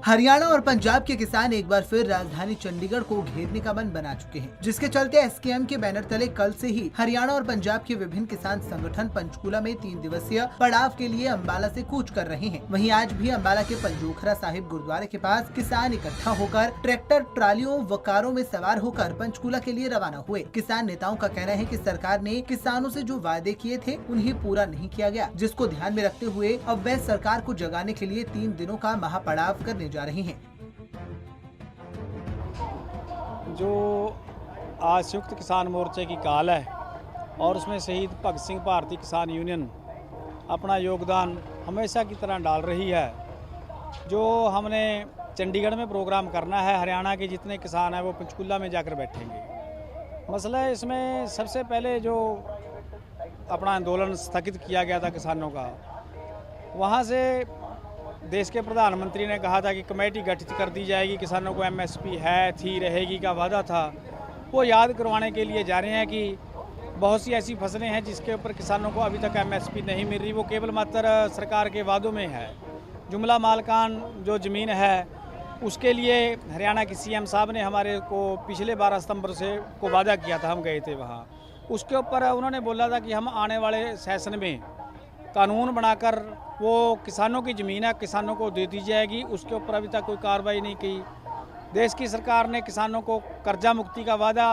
हरियाणा और पंजाब के किसान एक बार फिर राजधानी चंडीगढ़ को घेरने का मन बना चुके हैं, जिसके चलते एसकेएम के बैनर तले कल से ही हरियाणा और पंजाब के विभिन्न किसान संगठन पंचकूला में 3 दिवसीय पड़ाव के लिए अम्बाला से कूच कर रहे हैं। वहीं आज भी अम्बाला के पंजोखरा साहिब गुरुद्वारे के पास किसान इकट्ठा होकर ट्रैक्टर, ट्रालियों व कारों में सवार होकर पंचकूला के लिए रवाना हुए। किसान नेताओं का कहना है कि सरकार ने किसानों से जो वादे किए थे उन्हें पूरा नहीं किया गया, जिसको ध्यान में रखते हुए अब वे सरकार को जगाने के लिए 3 दिनों का महापड़ाव करने जा रहे हैं। जो आज संयुक्त किसान मोर्चे की काल है और उसमें शहीद भगत सिंह भारतीय किसान यूनियन अपना योगदान हमेशा की तरह डाल रही है। जो हमने चंडीगढ़ में प्रोग्राम करना है, हरियाणा के जितने किसान हैं वो पंचकूला में जाकर बैठेंगे। मसला है इसमें सबसे पहले जो अपना आंदोलन स्थगित किया गया था किसानों का, वहाँ से देश के प्रधानमंत्री ने कहा था कि कमेटी गठित कर दी जाएगी, किसानों को एमएसपी है थी रहेगी का वादा था, वो याद करवाने के लिए जा रहे हैं कि बहुत सी ऐसी फसलें हैं जिसके ऊपर किसानों को अभी तक एमएसपी नहीं मिल रही, वो केवल मात्र सरकार के वादों में है। जुमला मालकान जो ज़मीन है उसके लिए हरियाणा की सीएम साहब ने हमारे को पिछले 12 सितंबर से को वादा किया था, हम गए थे वहाँ। उसके ऊपर उन्होंने बोला था कि हम आने वाले सेशन में कानून बनाकर वो किसानों की ज़मीन है किसानों को दे दी जाएगी। उसके ऊपर अभी तक कोई कार्रवाई नहीं की। देश की सरकार ने किसानों को कर्जा मुक्ति का वादा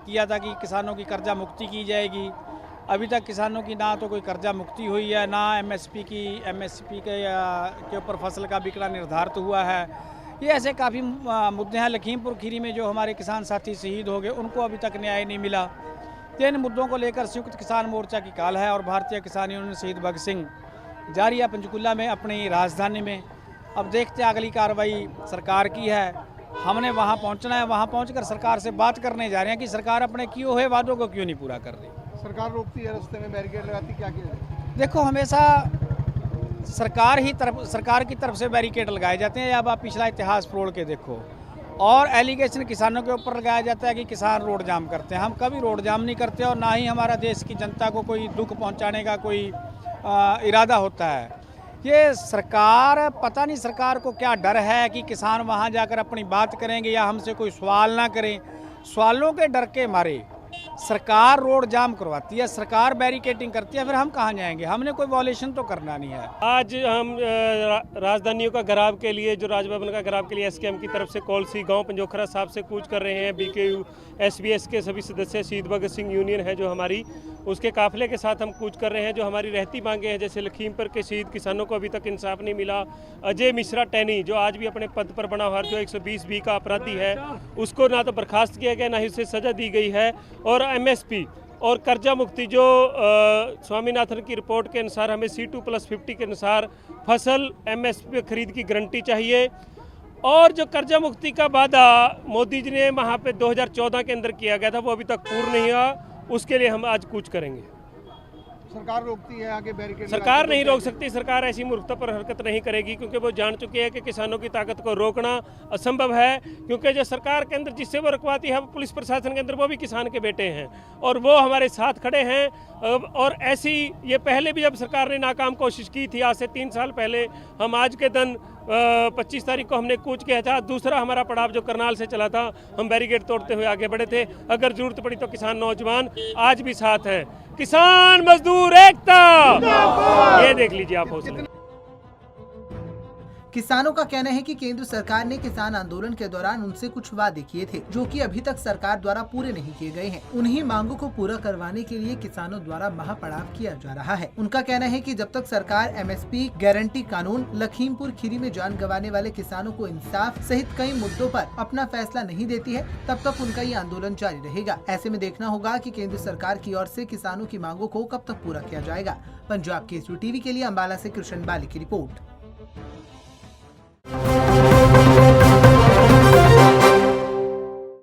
किया था कि किसानों की कर्जा मुक्ति की जाएगी। अभी तक किसानों की ना तो कोई कर्जा मुक्ति हुई है, ना एमएसपी के ऊपर फसल का बिकना निर्धारित हुआ है। ये ऐसे काफ़ी मुद्दे हैं। लखीमपुर खीरी में जो हमारे किसान साथी शहीद हो गए उनको अभी तक न्याय नहीं मिला। इन मुद्दों को लेकर संयुक्त किसान मोर्चा की काल है और भारतीय किसान यूनियन शहीद भगत सिंह जारी है पंचकूला में अपनी राजधानी में। अब देखते हैं अगली कार्रवाई सरकार की है। हमने वहां पहुंचना है, वहां पहुंचकर सरकार से बात करने जा रहे हैं कि सरकार अपने किए हुए वादों को क्यों नहीं पूरा कर रही। सरकार रोकती है, रास्ते में बैरिकेड लगाती, क्या किया? देखो, हमेशा सरकार की तरफ से बैरिकेड लगाए जाते हैं। अब आप पिछला इतिहास फरोड़ के देखो, और एलिगेशन किसानों के ऊपर लगाया जाता है कि किसान रोड जाम करते हैं। हम कभी रोड जाम नहीं करते और ना ही हमारा देश की जनता को कोई दुख पहुंचाने का कोई इरादा होता है। ये सरकार, पता नहीं सरकार को क्या डर है कि किसान वहां जाकर अपनी बात करेंगे या हमसे कोई सवाल ना करें। सवालों के डर के मारे सरकार रोड जाम करवाती है, सरकार बैरिकेडिंग करती है, फिर हम कहाँ जाएंगे? हमने कोई वॉलेशन तो करना नहीं है। आज हम राजधानियों का घेराव के लिए, जो राजभवन का घेराव के लिए एसकेएम की तरफ से कौलसी गांव पंजोखरा साहब से कूच कर रहे हैं। बीकेयू एसबीएस के सभी सदस्य, शहीद भगत सिंह यूनियन है जो हमारी, उसके काफिले के साथ हम कूच कर रहे हैं। जो हमारी रहती मांगे हैं, जैसे लखीमपुर के शहीद किसानों को अभी तक इंसाफ नहीं मिला। अजय मिश्रा टैनी जो आज भी अपने पद पर बना हुआ, जो 120B का अपराधी है, उसको ना तो बर्खास्त किया गया, ना ही उसे सजा दी गई है। और एमएसपी और कर्जा मुक्ति जो स्वामीनाथन की रिपोर्ट के अनुसार हमें C2+50 के अनुसार फसल एमएसपी खरीद की गारंटी चाहिए। और जो कर्जा मुक्ति का वादा मोदी जी ने वहाँ पे 2014 के अंदर किया गया था, वो अभी तक पूर्ण नहीं हुआ। उसके लिए हम आज कूच करेंगे। सरकार रोकती है आगे बैरिकेड? सरकार नहीं रोक सकती। सरकार ऐसी मूर्खता पर हरकत नहीं करेगी, क्योंकि वो जान चुकी है कि किसानों की ताकत को रोकना असंभव है। क्योंकि जो सरकार के अंदर जिससे वो रुकवाती है, वो पुलिस प्रशासन के अंदर वो भी किसान के बेटे हैं और वो हमारे साथ खड़े हैं। और ऐसी ये पहले भी जब सरकार ने नाकाम कोशिश की थी, आज से 3 साल पहले, हम आज के दिन 25 तारीख को हमने कूच किया था। दूसरा हमारा पड़ाव जो करनाल से चला था, हम बैरिकेड तोड़ते हुए आगे बढ़े थे। अगर जरूरत पड़ी तो किसान नौजवान आज भी साथ हैं। किसान मजदूर एकता, ये देख लीजिए आप हौसला। किसानों का कहना है कि केंद्र सरकार ने किसान आंदोलन के दौरान उनसे कुछ वादे किए थे जो कि अभी तक सरकार द्वारा पूरे नहीं किए गए हैं। उन्हीं मांगों को पूरा करवाने के लिए किसानों द्वारा महापड़ाव किया जा रहा है। उनका कहना है कि जब तक सरकार एमएसपी गारंटी कानून, लखीमपुर खीरी में जान गंवाने वाले किसानों को इंसाफ सहित कई मुद्दों पर अपना फैसला नहीं देती है, तब तक उनका ये आंदोलन जारी रहेगा। ऐसे में देखना होगा कि केंद्र सरकार की ओर से किसानों की मांगों को कब तक पूरा किया जाएगा। पंजाब केसरी टीवी के लिए अम्बाला से कृष्ण बाली की रिपोर्ट।